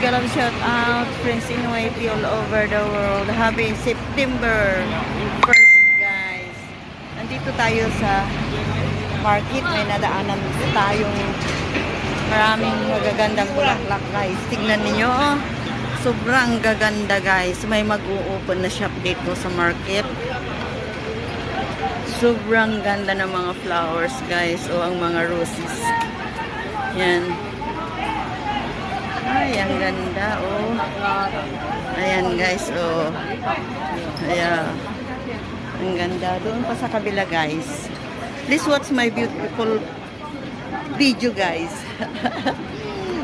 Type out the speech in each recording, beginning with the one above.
Mega love shout out, friends in YT all over the world. Happy September 1st, guys. Nandito tayo sa market. May nadaanan tayong maraming magagandang bulaklak, guys. Tignan niyo, oh. Sobrang gaganda, guys. May mag-o-open na shop dito sa market. Sobrang ganda ng mga flowers, guys. O ang mga roses. Yan. Ay, ang ganda, oh. Ayan, guys, oh. Ayan. Ang ganda. Doon pa sa kabila, guys. Please watch my beautiful video, guys.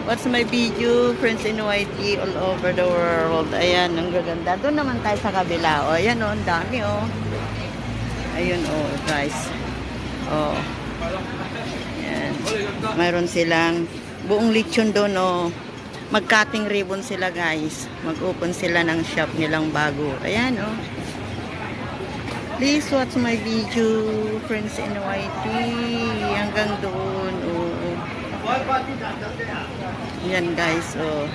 Watch my video, friends in YT all over the world. Ayan, ang gaganda. Doon naman tayo sa kabila, oh. Ayan, oh, ang dami, oh. Ayun, oh, guys. Oh. Ayan. Mayroon silang buong lechon doon, oh. Mag-cutting ribbon sila, guys. Mag-open sila ng shop nilang bago. Ayan, oh. Please watch my video, friends in YT. Hanggang doon, oh. Ayan, guys, oh.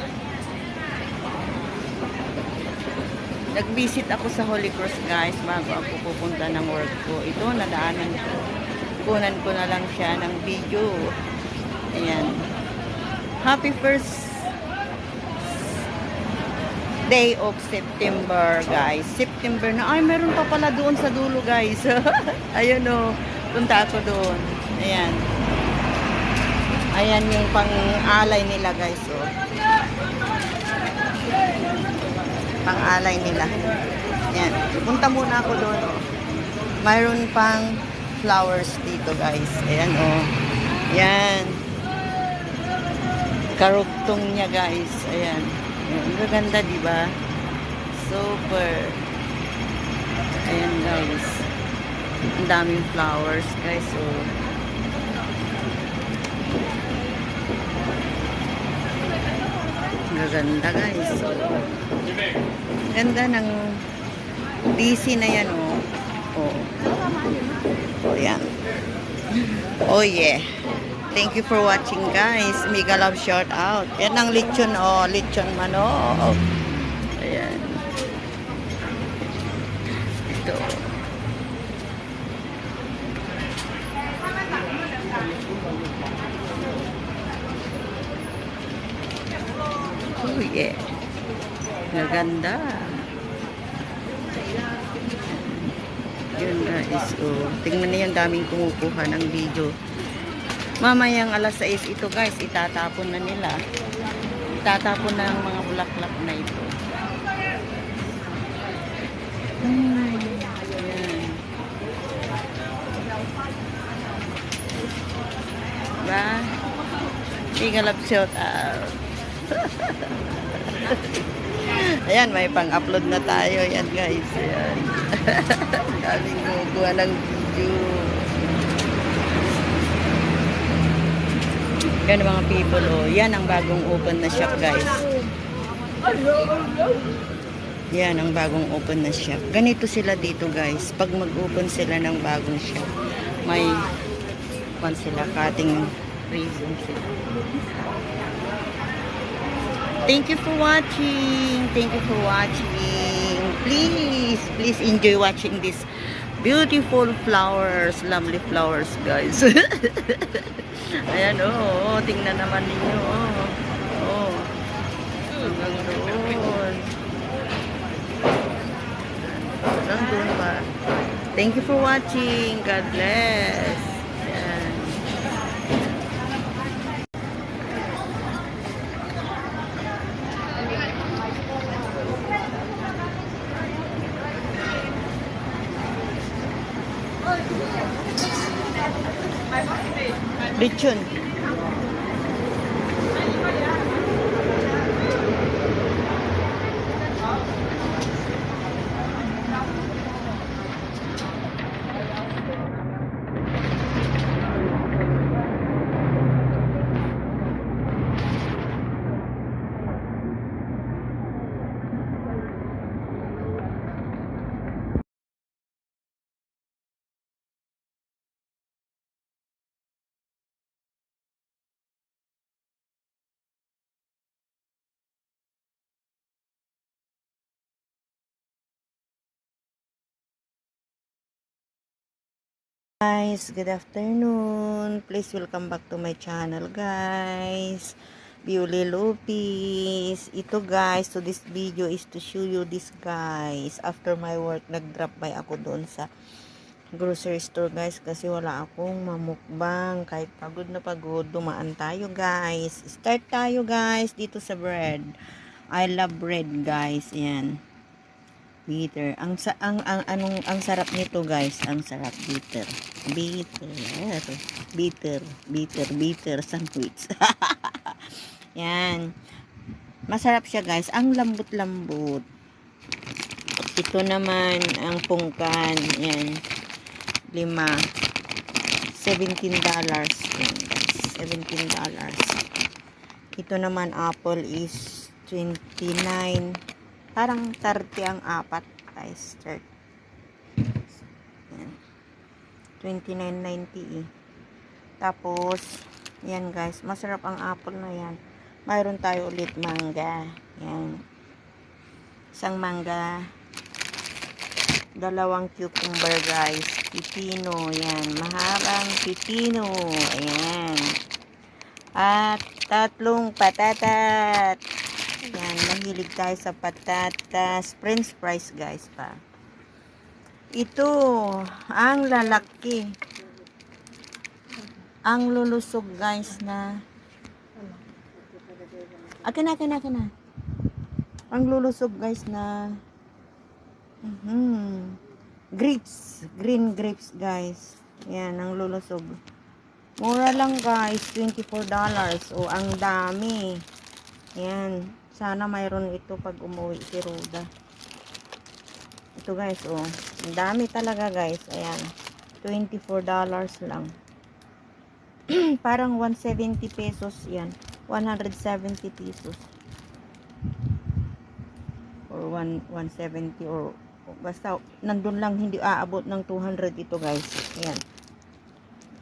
Nag-visit ako sa Holy Cross, guys, bago ako pupunta ng work ko. Ito, nadaanan ko. Kunan ko na lang siya ng video. Ayan. Happy first day of September, guys. September na. Ay, meron pa pala doon sa dulo, guys. Ayun, oh. Punta ako doon. Ayan. Ayan yung pang-alay nila, guys, oh. Pang-alay nila. Ayan. Punta muna ako doon, oh. Mayroon pang flowers dito, guys. Ayan, oh. Ayan. Karugtong niya, guys. Ayan. Ang gaganda, diba? Super. Ayan, guys. Ang daming flowers, guys. Oh. Ang gaganda, guys. Oh. Ganda ng DC na yan, oh. Oh. Oh, yan. Oh, yeah. Thank you for watching, guys. Mega love shout out. Yan ang lechon, oh. Lechon manok. Ayan. Ito. Oh, yeah. Maganda. Yun, guys. Oh. Tingnan niyo yung daming kumukuha ng video. Mamayang alas 6 ito, guys, itatapon na nila. Itatapon na ang mga bulaklak na ito. Ayan. Diba? Mega love shout out. Ayan, may pang-upload na tayo. Ayan, guys. Ayan. Daming kukuha ng video. Yan mga people, oh. Yan ang bagong open na shop, guys. Yan ang bagong open na shop. Ganito sila dito, guys. Pag mag-open sila ng bagong shop, may sila cutting ribbon sila. Thank you for watching. Thank you for watching. Please enjoy watching this beautiful flowers. Lovely flowers, guys. Ayan, oh. Tingnan naman ninyo, oh. Oh. Hanggang doon. Hanggang doon pa. Thank you for watching. God bless. Ayan. Lechon. Guys, good afternoon. Please welcome back to my channel, guys. Beauty Lupis. Ito guys, so this video is to show you this guys. After my work, nag-drop by ako doon sa grocery store guys kasi wala akong mamukbang. Kahit pagod na pagod, dumaan tayo guys. Start tayo guys dito sa bread. I love bread guys. Yan. Bitter. Ang sarap nito guys. Ang sarap bitter. Bitter sandwich. Yan. Masarap siya guys. Ang lambot-lambot. Ito naman ang pungkan. Yan. 5. $17. Yan guys. $17. Ito naman apple is 29. Parang 30 ang apat guys. 30. Yan. 29.90 eh. Tapos, yan guys. Masarap ang apple na yan. Mayroon tayo ulit mangga. Yan. Isang mangga. 2 cucumber guys. Pipino. Yan. Mahabang pipino. Ayan. At 3 patatat. Yan, mahilig tayo sa patatas. French fries guys pa. Ito, ang lalaki. Ang lulusog guys na. Akin na. Ang lulusog guys na. Grapes. Green grapes guys. Yan, ang lulusog. Mura lang guys. $24. O, ang dami. Yan. Sana mayroon ito pag umuwi si Roda. Ito guys, oh. Ang dami talaga guys. Ayan. $24 lang. Parang 170 pesos yan. 170 pesos. Or 170 or basta nandun lang, hindi aabot ng 200 ito guys. Ayan.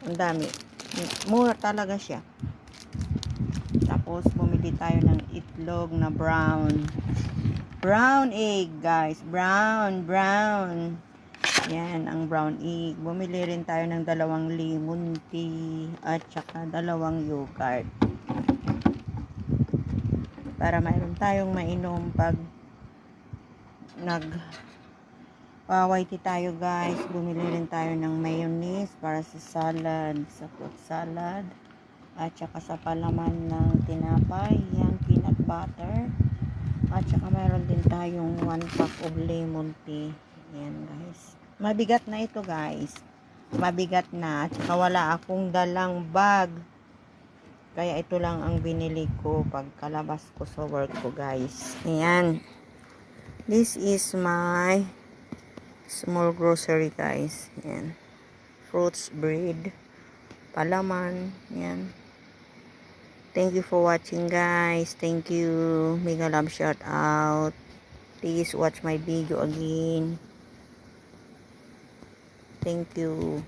Ang dami. Mura talaga siya. Tapos, bumili tayo ng itlog na brown. Brown egg, guys. Brown. Yan, ang brown egg. Bumili rin tayo ng 2 lemon tea at saka 2 yogurt. Para mayroon tayong mainom pag white tea tayo, guys. Bumili rin tayo ng mayonnaise para sa salad, sa fruit salad. At saka sa palaman ng tinapay, yan, peanut butter. At saka mayroon din tayong 1 pack of lemon tea. Yan guys. Mabigat na ito guys. Mabigat na. At saka wala akong dalang bag. Kaya ito lang ang binili ko pagkalabas ko sa work ko guys. Ayan. This is my small grocery guys. Ayan. Fruits, bread, palaman. Ayan. Thank you for watching guys. Thank you. Mega love shout out. Please watch my video again. Thank you.